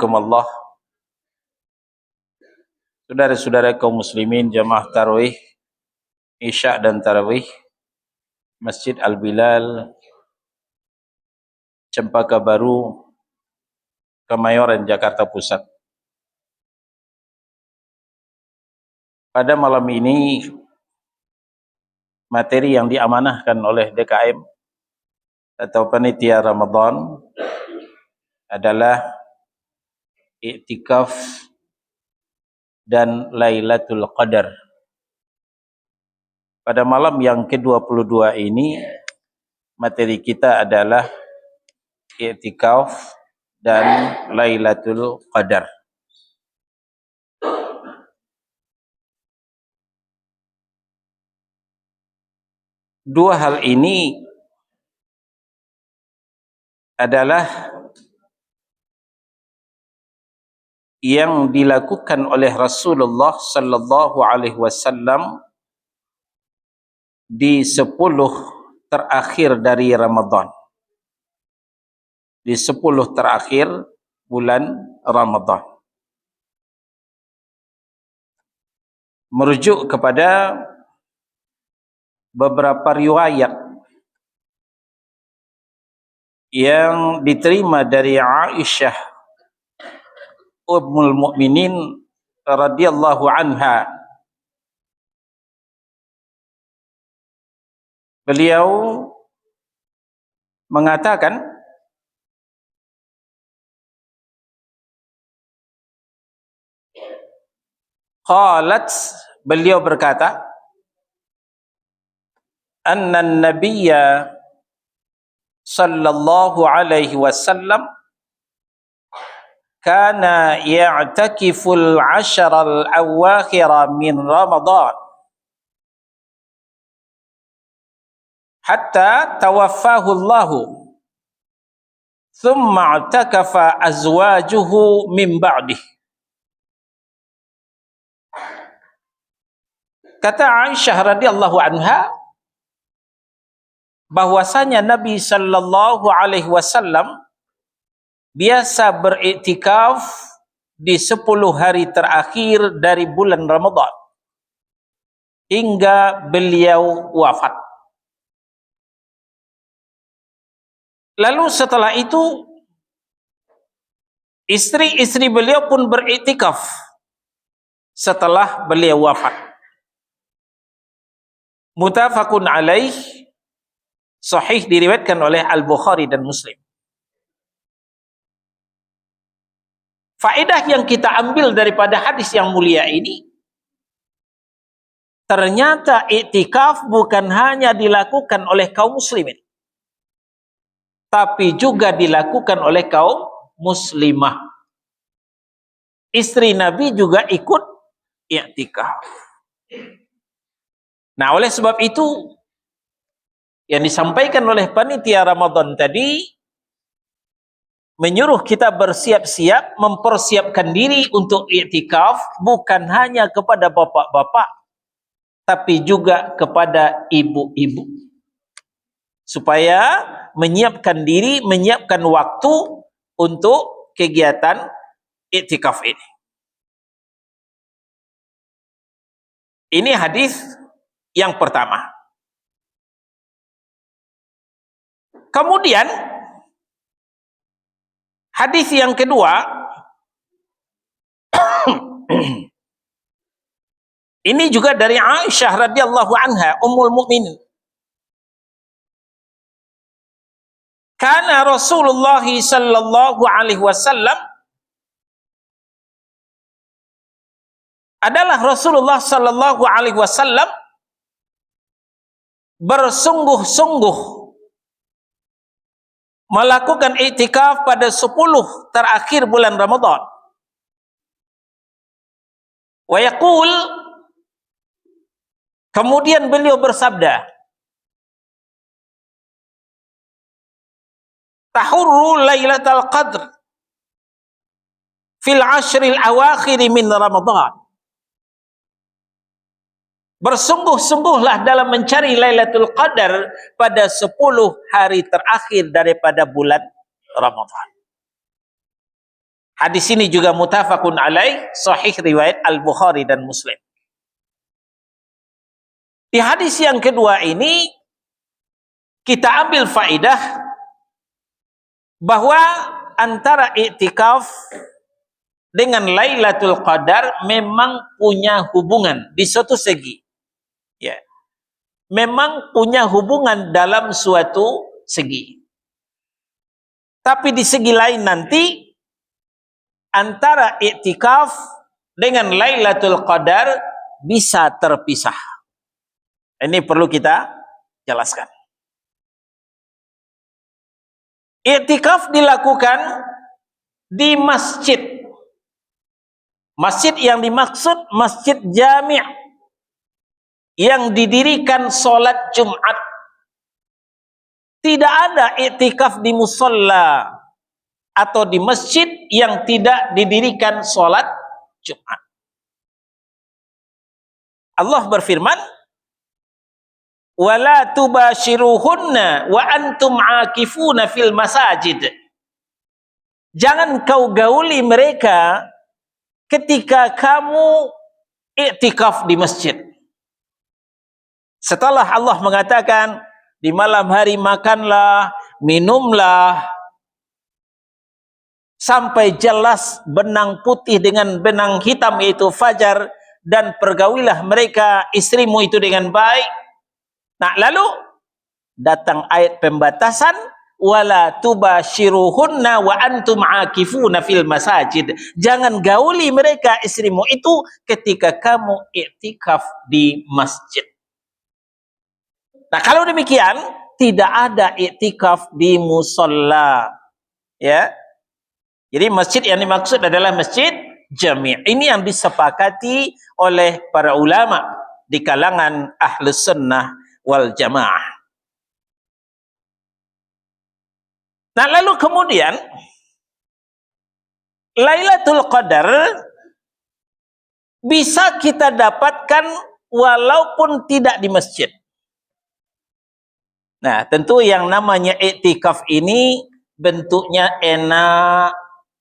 Allah, saudara-saudara kaum muslimin jamaah tarawih Isya dan tarawih Masjid Al-Bilal, Cempaka Baru, Kemayoran, Jakarta Pusat. Pada malam ini materi yang diamanahkan oleh DKM atau panitia Ramadan adalah i'tikaf dan Lailatul Qadar. Pada malam yang ke-22 ini materi kita adalah i'tikaf dan Lailatul Qadar. Dua hal ini adalah yang dilakukan oleh Rasulullah sallallahu alaihi wasallam di 10 terakhir dari Ramadan. Di 10 terakhir bulan Ramadan. Merujuk kepada beberapa riwayat yang diterima dari Aisyah Ummul Mukminin radhiyallahu anha. Beliau mengatakan, qalat, beliau berkata, anna an-nabiyya sallallahu alaihi wasallam kana ya'takiful 'asharal awakhira min Ramadan hatta tawaffahu Allahu thumma i'takafa azwajuhu min ba'dih. Kata Aisyah radhiyallahu anha bahwasanya Nabi sallallahu alaihi wasallam biasa beriktikaf di 10 hari terakhir dari bulan Ramadan hingga beliau wafat. Lalu setelah itu istri-istri beliau pun beriktikaf setelah beliau wafat. Muttafaqun alaih, sahih, diriwayatkan oleh Al-Bukhari dan Muslim. Faedah yang kita ambil daripada hadis yang mulia ini, ternyata iktikaf bukan hanya dilakukan oleh kaum muslimin, tapi juga dilakukan oleh kaum muslimah. Istri Nabi juga ikut iktikaf. Nah, oleh sebab itu yang disampaikan oleh panitia Ramadan tadi menyuruh kita bersiap-siap, mempersiapkan diri untuk iktikaf bukan hanya kepada bapak-bapak, tapi juga kepada ibu-ibu, supaya menyiapkan diri, menyiapkan waktu untuk kegiatan iktikaf ini. Ini hadis yang pertama. Kemudian hadis yang kedua, ini juga dari Aisyah radhiyallahu anha, Ummul Mukminin. Kana Rasulullah sallallahu alaihi wasallam, adalah Rasulullah sallallahu alaihi wasallam bersungguh-sungguh melakukan iktikaf pada 10 terakhir bulan Ramadan. Wa yaqul, kemudian beliau bersabda, tahurru lailatul qadr fil 'ashril awakhir min Ramadan. Bersungguh-sungguhlah dalam mencari Lailatul Qadar pada 10 hari terakhir daripada bulan Ramadan. Hadis ini juga muttafaqun alaih, sahih riwayat Al-Bukhari dan Muslim. Di hadis yang kedua ini kita ambil faidah bahwa antara i'tikaf dengan Lailatul Qadar memang punya hubungan di suatu segi. Ya. Memang punya hubungan dalam suatu segi. Tapi di segi lain nanti antara i'tikaf dengan Lailatul Qadar bisa terpisah. Ini perlu kita jelaskan. I'tikaf dilakukan di masjid. Masjid yang dimaksud masjid jami' yang didirikan solat Jumat. Tidak ada i'tikaf di musalla atau di masjid yang tidak didirikan solat Jumat. Allah berfirman, "Wala tubashiruhunna wa antum aakifuna fil masajid." Jangan kau gauli mereka ketika kamu i'tikaf di masjid. Setelah Allah mengatakan, di malam hari makanlah, minumlah, sampai jelas benang putih dengan benang hitam yaitu fajar, dan pergaulilah mereka istrimu itu dengan baik. Nah, lalu datang ayat pembatasan, wala tubashiruhunna wa antum aakifuna fil masajid. Jangan gauli mereka istrimu itu ketika kamu i'tikaf di masjid. Nah, kalau demikian tidak ada i'tikaf di musalla. Ya. Jadi masjid yang dimaksud adalah masjid jami'. Ini yang disepakati oleh para ulama di kalangan Ahlus Sunnah wal Jamaah. Nah, lalu kemudian Lailatul Qadar bisa kita dapatkan walaupun tidak di masjid. Nah, tentu yang namanya i'tikaf ini bentuknya enak,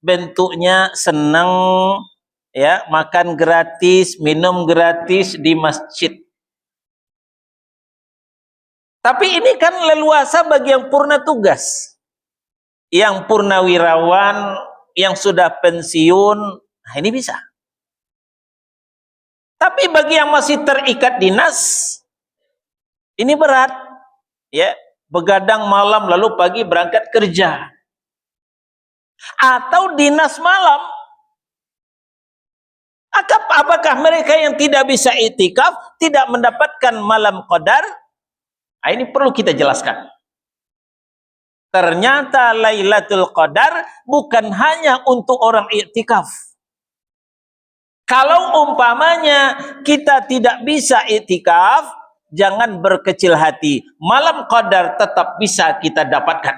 bentuknya senang, ya, makan gratis, minum gratis di masjid. Tapi ini kan leluasa bagi yang purna tugas. Yang purnawirawan, yang sudah pensiun, nah ini bisa. Tapi bagi yang masih terikat dinas, ini berat. Ya, begadang malam lalu pagi berangkat kerja. Atau dinas malam. Apakah mereka yang tidak bisa i'tikaf tidak mendapatkan malam qadar? Nah, ini perlu kita jelaskan. Ternyata Lailatul Qadar bukan hanya untuk orang i'tikaf. Kalau umpamanya kita tidak bisa i'tikaf, jangan berkecil hati. Malam Qadar tetap bisa kita dapatkan.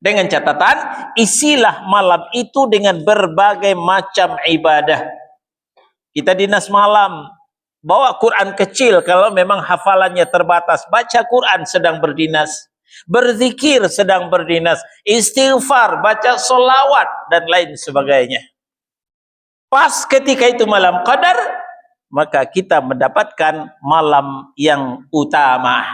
Dengan catatan, isilah malam itu dengan berbagai macam ibadah. Kita dinas malam, bawa Quran kecil kalau memang hafalannya terbatas. Baca Quran sedang berdinas. Berzikir sedang berdinas, istighfar, baca solawat dan lain sebagainya. Pas ketika itu malam qadar, maka kita mendapatkan malam yang utama.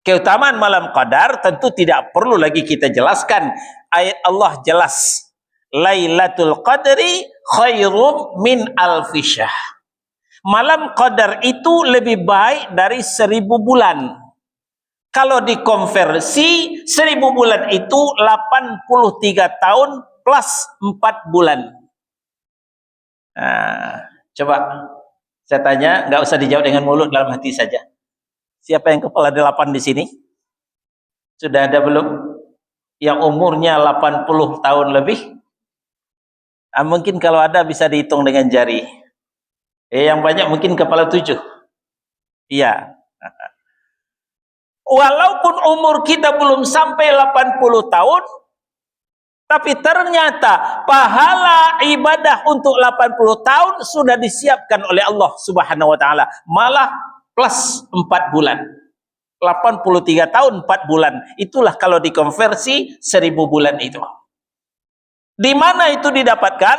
Keutamaan malam qadar tentu tidak perlu lagi kita jelaskan. Ayat Allah jelas, Lailatul Qadri khairum min alfi syahr. Malam qadar itu lebih baik dari 1000 bulan. Kalau dikonversi 1000 bulan itu 83 tahun plus 4 bulan. Nah, coba saya tanya, nggak usah dijawab dengan mulut, dalam hati saja. Siapa yang kepala 8 di sini? Sudah ada belum? Yang umurnya 80 tahun lebih? Mungkin kalau ada bisa dihitung dengan jari. Yang banyak mungkin kepala 7. Iya. Walaupun umur kita belum sampai 80 tahun, tapi ternyata pahala ibadah untuk 80 tahun sudah disiapkan oleh Allah Subhanahu wa taala. Malah plus 4 bulan. 83 tahun 4 bulan. Itulah kalau dikonversi 1000 bulan itu. Di mana itu didapatkan?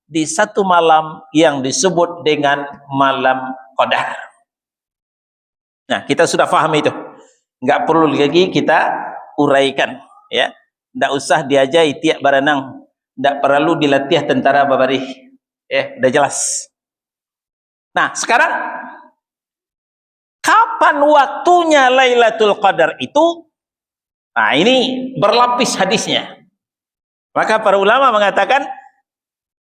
Di satu malam yang disebut dengan malam Qadar. Nah, kita sudah paham itu. Enggak perlu lagi kita uraikan, ya. Enggak usah diajai tiap baranang, enggak perlu dilatih tentara babarih. Udah jelas. Nah, sekarang kapan waktunya Lailatul Qadar itu? Nah, ini berlapis hadisnya. Maka para ulama mengatakan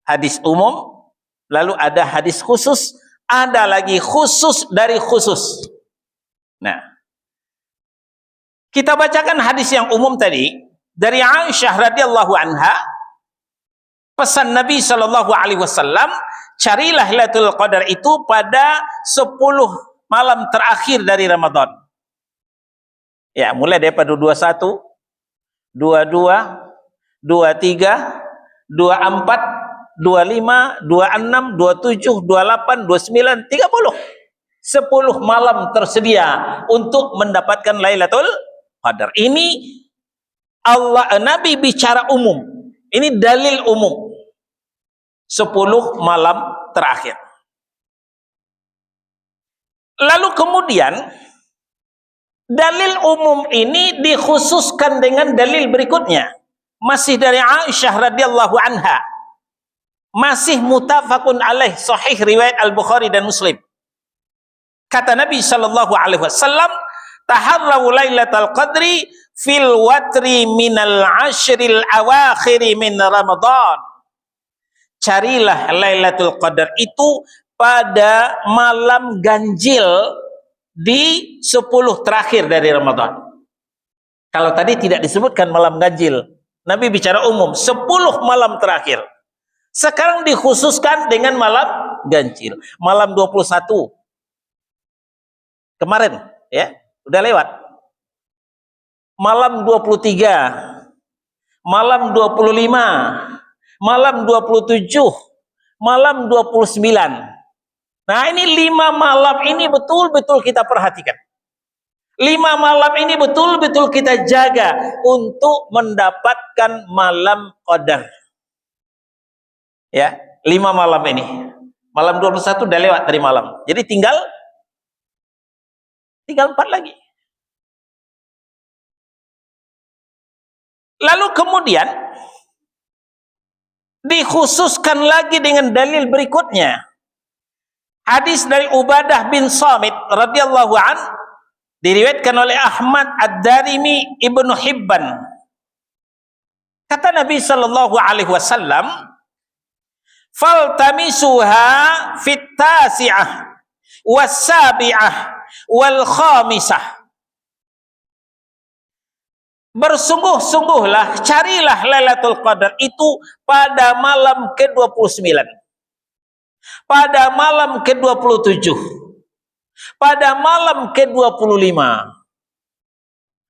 hadis umum, lalu ada hadis khusus, ada lagi khusus dari khusus. Nah, kita bacakan hadis yang umum tadi dari Aisyah radhiyallahu anha. Pesan Nabi sallallahu alaihi wasallam, carilah Lailatul Qadar itu pada 10 malam terakhir dari Ramadan. Ya, mulai daripada 21, 22, 23, 24, 25, 26, 27, 28, 29, 30. 10 malam tersedia untuk mendapatkan Lailatul Qadar. Ini Nabi bicara umum. Ini dalil umum. 10 malam terakhir. Lalu kemudian dalil umum ini dikhususkan dengan dalil berikutnya. Masih dari Aisyah radhiyallahu anha. Masih muttafaqun alaih, sahih riwayat Al-Bukhari dan Muslim. Kata Nabi sallallahu alaihi wasallam, taharraw lailatul qadri fil watri minal ashril awakhiri min Ramadan. Carilah Lailatul Qadar itu pada malam ganjil di 10 terakhir dari Ramadan. Kalau tadi tidak disebutkan malam ganjil, Nabi bicara umum 10 malam terakhir. Sekarang dikhususkan dengan malam ganjil, malam 21. Kemarin, ya, udah lewat. Malam 23, malam 25, malam 27, malam 29. Nah, ini 5 malam ini betul-betul kita perhatikan. 5 malam ini betul-betul kita jaga untuk mendapatkan malam Qadar. Ya, 5 malam ini. Malam 21 udah lewat dari malam. Jadi tinggal 4 lagi. Lalu kemudian dikhususkan lagi dengan dalil berikutnya. Hadis dari Ubadah bin Samit radhiyallahu an, diriwayatkan oleh Ahmad, Ad-Darimi, Ibnu Hibban. Kata Nabi sallallahu alaihi wasallam, faltamisuha fit tasi'ah was-sabi'ah wal khamisah. Bersungguh-sungguhlah, carilah Lailatul Qadar itu pada malam ke-29, pada malam ke-27, pada malam ke-25.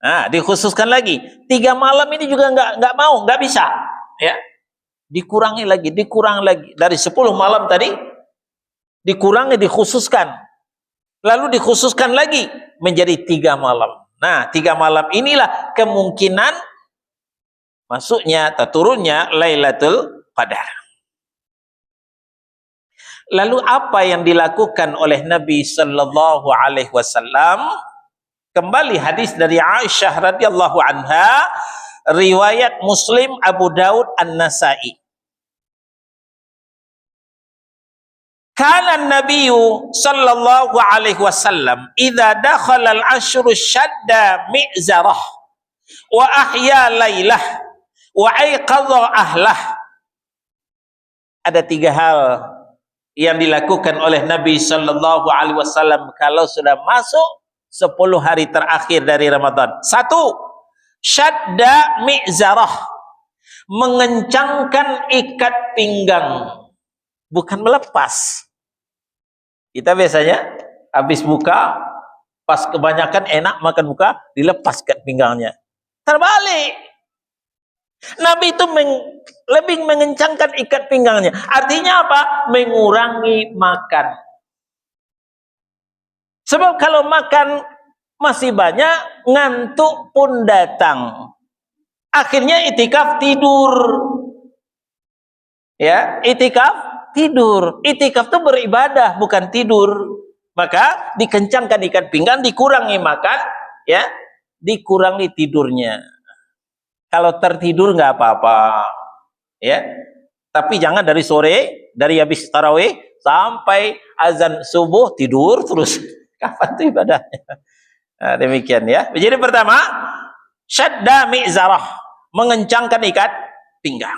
Nah, dikhususkan lagi. 3 malam ini juga nggak bisa, ya. Dikurangi lagi. Dari 10 malam tadi dikurangi, dikhususkan. Lalu dikhususkan lagi menjadi 3 malam. Nah, 3 malam inilah kemungkinan masuknya atau turunnya Lailatul Qadar. Lalu apa yang dilakukan oleh Nabi sallallahu alaihi wasallam? Kembali hadis dari Aisyah radhiyallahu anha, riwayat Muslim, Abu Daud, An-Nasa'i. Kana an-nabiyyu sallallahu alaihi wasallam idza dakhala al-ashru shadda mi'zarah wa ahya lailah wa aiqadha ahlah. Ada 3 hal yang dilakukan oleh Nabi sallallahu alaihi wasallam kalau sudah masuk 10 hari terakhir dari Ramadan. 1, syadda mi'zarah, mengencangkan ikat pinggang, bukan melepas. Kita biasanya habis buka, pas kebanyakan enak makan buka, dilepas ikat pinggangnya. Terbalik. Nabi itu lebih mengencangkan ikat pinggangnya. Artinya apa? Mengurangi makan. Sebab kalau makan masih banyak, ngantuk pun datang. Akhirnya itikaf tidur. Ya, itikaf tidur. Itikaf itu beribadah, bukan tidur. Maka dikencangkan ikat pinggang, dikurangi makan, ya, dikurangi tidurnya. Kalau tertidur nggak apa-apa, ya. Tapi jangan dari sore, dari habis tarawih sampai azan subuh tidur terus. Kapan tuh ibadahnya? Nah, demikian ya. Jadi pertama, syadda mi'zarah, mengencangkan ikat pinggang.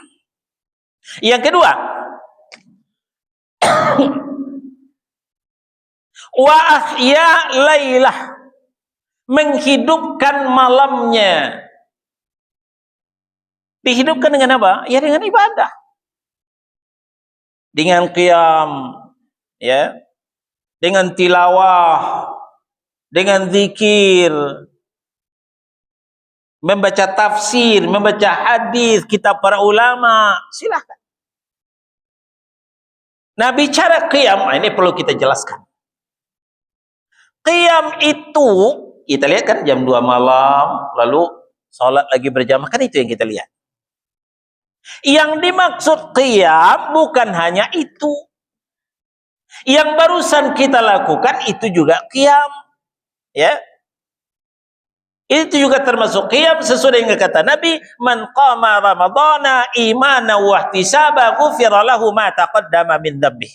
Yang kedua, wa ahya lailah, menghidupkan malamnya. Dihidupkan dengan apa? Ya dengan ibadah. Dengan qiyam, ya, dengan tilawah, dengan zikir, membaca tafsir, membaca hadis, kitab para ulama, silahkan. Nah, bicara qiyam, ini perlu kita jelaskan. Qiyam itu, kita lihat kan jam 2 malam, lalu sholat lagi berjamaah, kan itu yang kita lihat. Yang dimaksud qiyam bukan hanya itu. Yang barusan kita lakukan itu juga qiyam. Ya. Itu juga termasuk qiyam sesuai dengan kata Nabi, man qama ramadhana imanan wa ihtisaba ghufira lahu ma taqaddama min dzambi.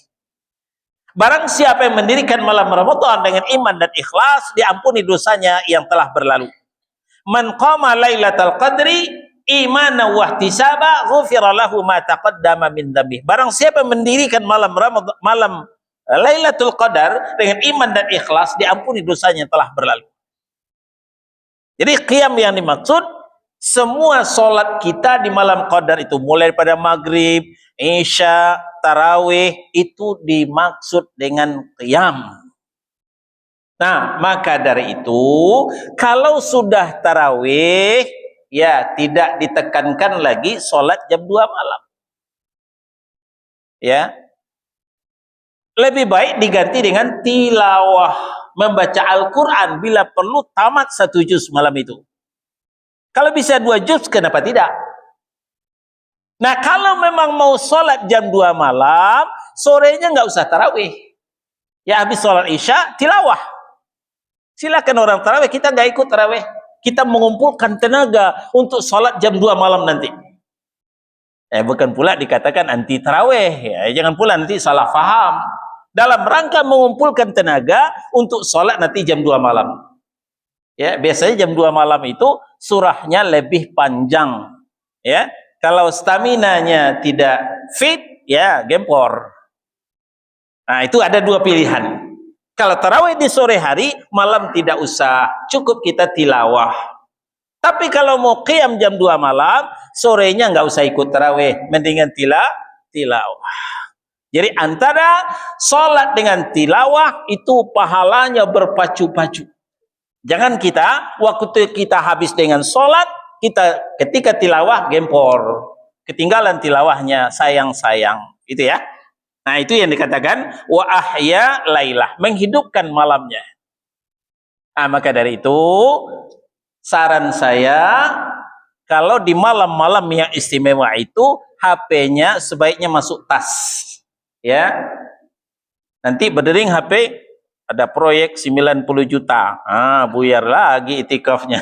Barang siapa yang mendirikan malam Ramadan dengan iman dan ikhlas, diampuni dosanya yang telah berlalu. Man qama lailatal qadri imanan wa ihtisaba ghufira lahu ma taqaddama min dzambi. Barang siapa yang mendirikan malam Ramadan, malam Lailatul Qadar dengan iman dan ikhlas, diampuni dosanya yang telah berlalu. Jadi qiyam yang dimaksud semua solat kita di malam Qadar itu, mulai pada maghrib, isya, tarawih, itu dimaksud dengan qiyam. Nah, maka dari itu, kalau sudah tarawih, ya tidak ditekankan lagi solat jam 2 malam. Ya, lebih baik diganti dengan tilawah, membaca Al-Quran bila perlu tamat 1 juz malam itu. Kalau bisa 2 juz, kenapa tidak? Nah, kalau memang mau sholat jam 2 malam, sorenya nggak usah tarawih. Ya, habis sholat isya, tilawah. Silakan orang tarawih, kita nggak ikut tarawih. Kita mengumpulkan tenaga untuk sholat jam 2 malam nanti. Bukan pula dikatakan anti tarawih. Ya, jangan pula nanti salah faham. Dalam rangka mengumpulkan tenaga untuk sholat nanti jam 2 malam. Ya, biasanya jam 2 malam itu surahnya lebih panjang. Ya, kalau staminanya tidak fit, ya gempor. Nah, itu ada 2 pilihan. Kalau tarawih di sore hari, malam tidak usah, cukup kita tilawah. Tapi kalau mau qiyam jam 2 malam, sorenya nggak usah ikut tarawih, mendingan tilawah. Jadi antara sholat dengan tilawah itu pahalanya berpacu-pacu. Jangan kita, waktu kita habis dengan sholat, kita ketika tilawah gempor. Ketinggalan tilawahnya, sayang-sayang. Itu ya. Nah, itu yang dikatakan wa ahya lailah, menghidupkan malamnya. Nah, maka dari itu saran saya, kalau di malam-malam yang istimewa itu HP-nya sebaiknya masuk tas. Ya. Nanti berdering HP ada proyek 90 juta. Buyar lagi itikafnya.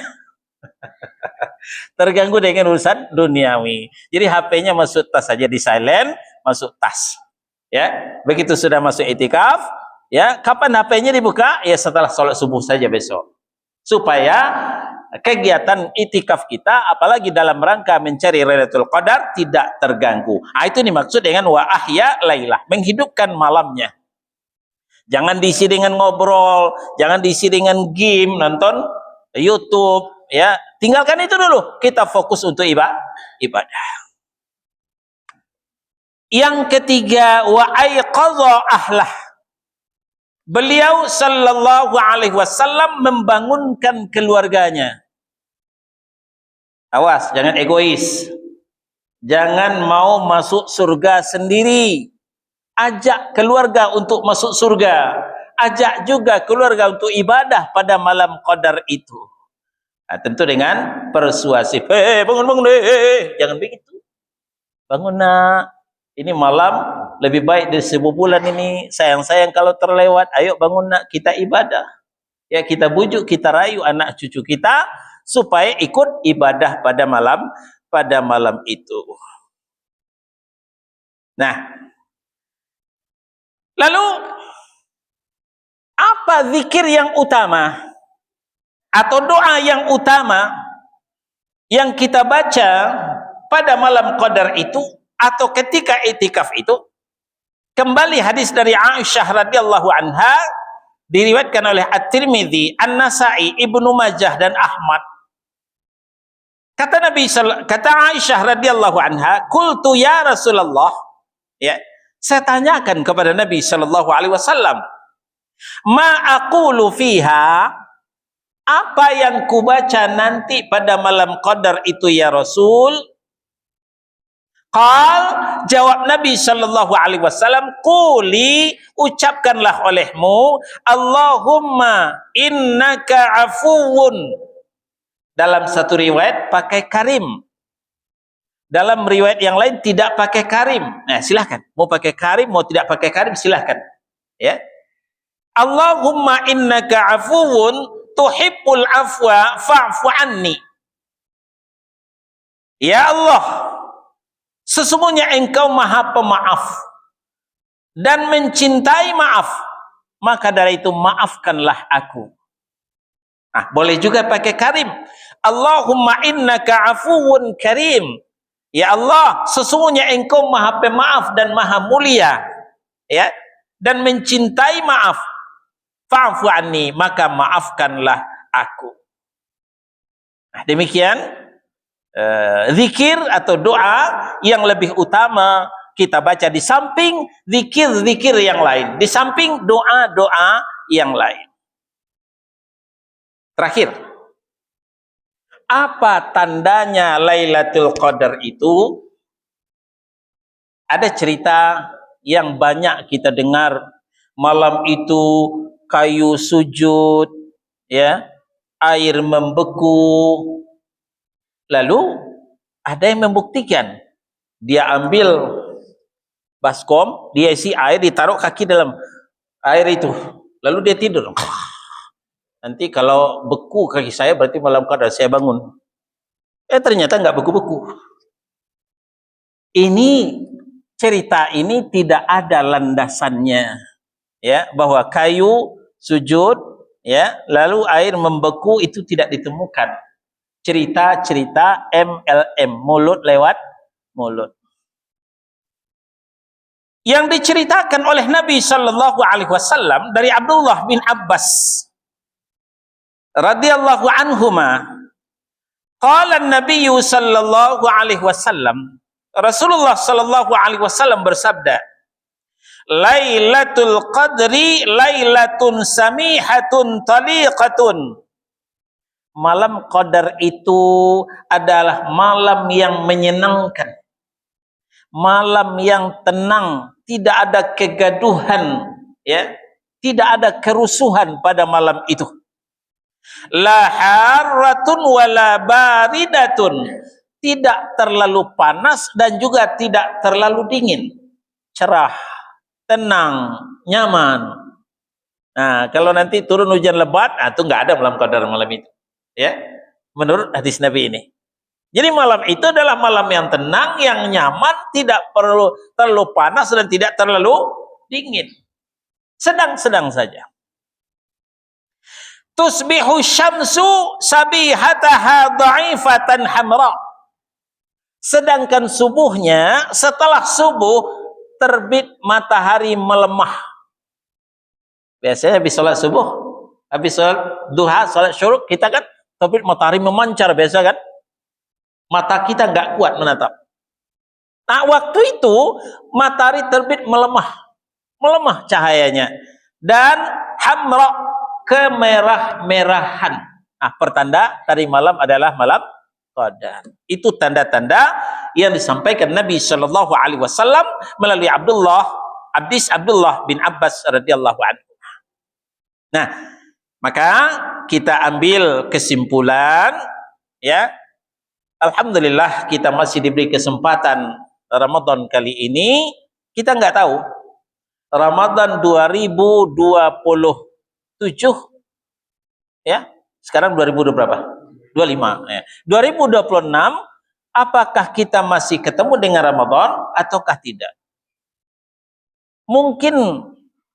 Terganggu dengan urusan duniawi. Jadi HP-nya masuk tas saja, di silent, masuk tas. Ya, begitu sudah masuk itikaf, ya, kapan HP-nya dibuka? Ya setelah sholat subuh saja besok. Supaya kegiatan itikaf kita, apalagi dalam rangka mencari Lailatul Qadar, tidak terganggu. Itu dimaksud dengan wa ahya lailah, menghidupkan malamnya. Jangan diisi dengan ngobrol, jangan diisi dengan game, nonton YouTube, ya. Tinggalkan itu dulu. Kita fokus untuk ibadah. Yang ketiga, wa aiqadha ahlah. Beliau sallallahu alaihi wasallam membangunkan keluarganya. Awas, jangan egois. Jangan mau masuk surga sendiri. Ajak keluarga untuk masuk surga. Ajak juga keluarga untuk ibadah pada malam Qadar itu. Nah, tentu dengan persuasif. Bangun, jangan begitu. Bangun nak. Ini malam lebih baik dari 1000 bulan ini. Sayang-sayang kalau terlewat. Ayo bangun nak, kita ibadah. Ya, kita bujuk, kita rayu anak cucu kita supaya ikut ibadah pada malam itu. Nah, lalu apa zikir yang utama atau doa yang utama yang kita baca pada malam Qadar itu atau ketika i'tikaf itu? Kembali hadis dari Aisyah radhiyallahu anha, diriwayatkan oleh At-Tirmidzi, An-Nasa'i, Ibnu Majah dan Ahmad. Kata Aisyah radhiyallahu anha, "Qultu ya Rasulullah," ya, saya tanyakan kepada Nabi sallallahu alaihi wasallam, "Ma aqulu fiha?" Apa yang kubaca nanti pada malam Qadar itu ya Rasul? Qal, jawab Nabi sallallahu alaihi wasallam, quli, ucapkanlah olehmu, Allahumma innaka afuwun. Dalam satu riwayat pakai karim, dalam riwayat yang lain tidak pakai karim. Nah, silahkan, mau pakai karim mau tidak pakai karim silahkan, ya. Allahumma innaka afuwun tuhibbul afwa fa'fu anni. Ya Allah, sesungguhnya engkau maha pemaaf dan mencintai maaf, maka dari itu maafkanlah aku. Nah, boleh juga pakai karim. Allahumma innaka afuwun karim. Ya Allah, sesungguhnya engkau maha pemaaf dan maha mulia, ya, dan mencintai maaf. Fa'fu anni, maka maafkanlah aku. Nah, demikian zikir atau doa yang lebih utama kita baca di samping zikir-zikir yang lain, di samping doa-doa yang lain. Terakhir, apa tandanya Lailatul Qadar itu? Ada cerita yang banyak kita dengar, malam itu kayu sujud, ya, air membeku. Lalu ada yang membuktikan, dia ambil baskom, dia isi air, ditaruh kaki dalam air itu, lalu dia tidur. Nanti kalau beku kaki saya berarti malam Qadar saya bangun. Ternyata nggak beku-beku. Ini cerita ini tidak ada landasannya, ya, bahwa kayu sujud, ya, lalu air membeku, itu tidak ditemukan. Cerita-cerita MLM, mulut lewat mulut. Yang diceritakan oleh Nabi sallallahu alaihi wasallam dari Abdullah bin Abbas radhiyallahu anhuma, qala an-nabiy sallallahu alaihi wasallam, Rasulullah sallallahu alaihi wasallam bersabda, Lailatul Qadri lailatun samihatun taliqatun. Malam Qadar itu adalah malam yang menyenangkan, malam yang tenang, tidak ada kegaduhan, ya, tidak ada kerusuhan pada malam itu. La harratun wala baridatun, tidak terlalu panas dan juga tidak terlalu dingin, cerah, tenang, nyaman. Nah, kalau nanti turun hujan lebat, itu nggak ada malam Qadar malam itu, ya, menurut hadis Nabi ini. Jadi malam itu adalah malam yang tenang, yang nyaman, tidak perlu terlalu panas dan tidak terlalu dingin, sedang-sedang saja. Tusbihu syamsu sabihataha dha'ifatan hamra. Sedangkan subuhnya, setelah subuh terbit matahari melemah. Biasanya habis sholat subuh, habis sholat duha, sholat syuruk, kita kan terbit matahari memancar biasa kan, mata kita nggak kuat menatap. Nah, waktu itu matahari terbit melemah cahayanya, dan hamra, kemerah-merahan. Nah, pertanda tadi malam adalah malam Qadar. Itu tanda-tanda yang disampaikan Nabi Shallallahu Alaihi Wasallam melalui Abdullah bin Abbas radhiyallahu anhu. Nah, maka kita ambil kesimpulan, ya, alhamdulillah kita masih diberi kesempatan Ramadan kali ini kita nggak tahu. Ramadan 2027 ya. Sekarang 2020 berapa? 25 ya. 2026 apakah kita masih ketemu dengan Ramadan ataukah tidak? Mungkin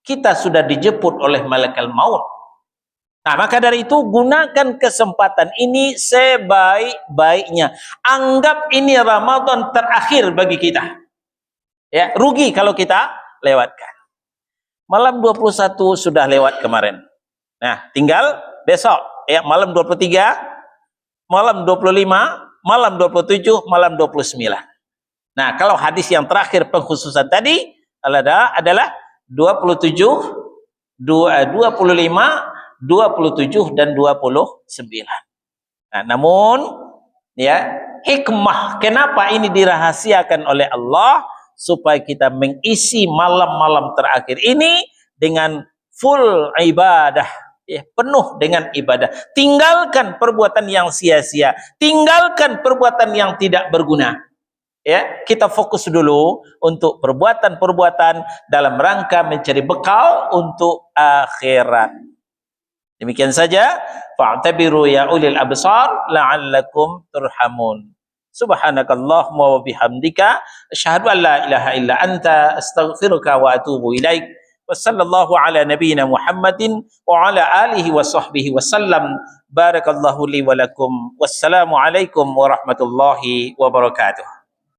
kita sudah dijemput oleh malaikat maut. Nah, maka dari itu gunakan kesempatan ini sebaik-baiknya. Anggap ini Ramadan terakhir bagi kita. Ya, rugi kalau kita lewatkan. Malam 21 sudah lewat kemarin. Nah, tinggal besok ya, malam 23, malam 25, malam 27, malam 29. Nah, kalau hadis yang terakhir pengkhususan tadi adalah 27, 25, 27 dan 29. Nah, namun ya, hikmah kenapa ini dirahasiakan oleh Allah supaya kita mengisi malam-malam terakhir ini dengan full ibadah, ya, penuh dengan ibadah. Tinggalkan perbuatan yang sia-sia, tinggalkan perbuatan yang tidak berguna. Ya, kita fokus dulu untuk perbuatan-perbuatan dalam rangka mencari bekal untuk akhirat. Demikian saja, fa'tabiru ya ulil absar la'allakum turhamun. Subhanakallahumma wa bihamdika asyhadu an la ilaha illa anta astaghfiruka wa atubu ilaik. Wassallallahu ala nabiyyina Muhammadin wa ala alihi wa sahbihi wasallam. Barakallahu li wa lakum. Wassalamu alaikum warahmatullahi wabarakatuh.